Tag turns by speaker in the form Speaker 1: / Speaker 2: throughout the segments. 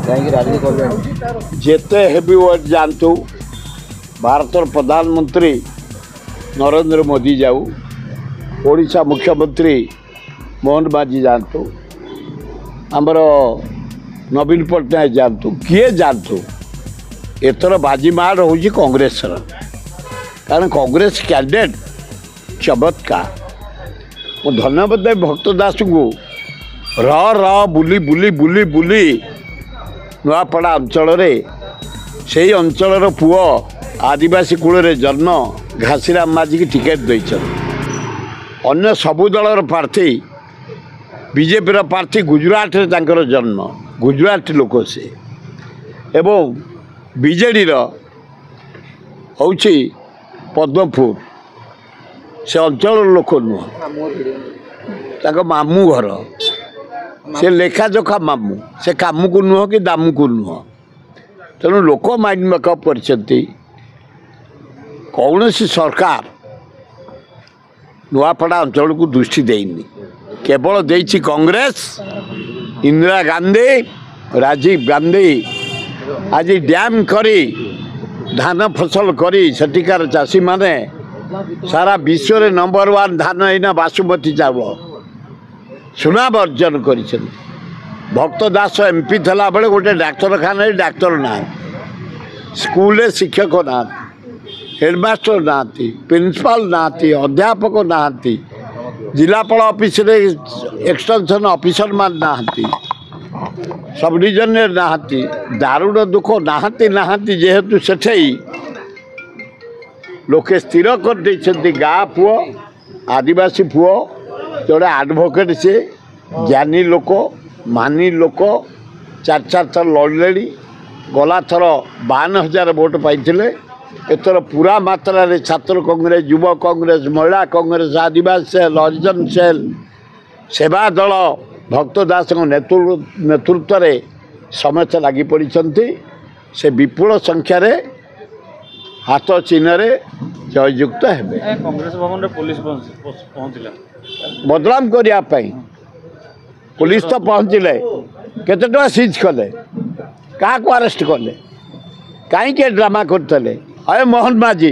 Speaker 1: कहीं राजनीति कर
Speaker 2: जेते हेवी वेट जानतु भारत प्रधानमंत्री नरेंद्र मोदी जाऊ ओडिशा मुख्यमंत्री मोहन माझी जानतु आमर नवीन पट्टनायक जानतु किए जानतु एथर बाजीमाड़ हूँ कांग्रेस कारण कांग्रेस कैंडिडेट चमत्कार मु धन्यवाद देवी भक्त दास को र बुली बुली बुली बुली नुआपड़ा अंचल से अंचल पुओ आदिवासी कूल जन्म घासीराम माझी की टिकेट देते अन्य सबु दलर प्रार्थी बीजेपी प्रार्थी गुजरात रे जन्म गुजरात लोक से एवं बीजेडी हूँ पद्मपुर से अंचल लोक नुह मामू घर से लेखाजोखा मामू से काम को नुह कि दामू को नुह तेणु लोक माइंड मेकअप कर कौन सी सरकार नुआपड़ा अंचल को दृष्टि देनी केवल देछि कांग्रेस इंदिरा गांधी राजीव गांधी आज डैम करी धान फसल करी सेठिकार चाषी माने सारा विश्व रे नंबर 1 धान एना बासुमती चावल सुनाम अर्जन कर भक्त दास एमपी थला बेले गोटे डाक्तरखाना डाक्तर ना स्कूल शिक्षक ना हेडमास्टर ना प्रिंसिपाल ना अध्यापक ना जिलापाल ऑफिस रे एक्सटेंशन ऑफिसर मान ना सब डिविजन ना दारुण दुख ना जेहेतु सेठे लोके स्थिर कर गाँ पुओ आदिवासी पुओ जोड़े एडवोकेट से ज्ञानी लोक मानी लोक 4 थर लड़ले गला थर 52,000 वोट पाई एथर पूरा मात्रा रे छात्र कांग्रेस युवा कांग्रेस महिला कांग्रेस आदिवासी सेल हरिजन सेल सेवा दल भक्त दास नेतृत्व रे समस्या लगी पड़ी से विपुल संख्यार हाथ चिन्ह जययुक्त है
Speaker 1: कांग्रेस भवन रे पुलिस पहुंचला
Speaker 2: बदनाम करने पुलिस तो पहुँचले केते टका सीज कले क्या अरेस्ट कले कहीं ड्रामा करते अरे मोहन माझी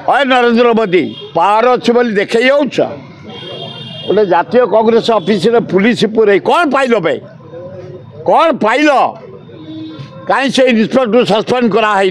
Speaker 2: अरे नरेंद्र मोदी पावर अच्छे बोली देखे गोटे जातीय कांग्रेस ऑफिस रे पुलिस पूरे कौन पाइल बे कौन पाइल कहीं से इन्स्पेक्टर सस्पेंड कराई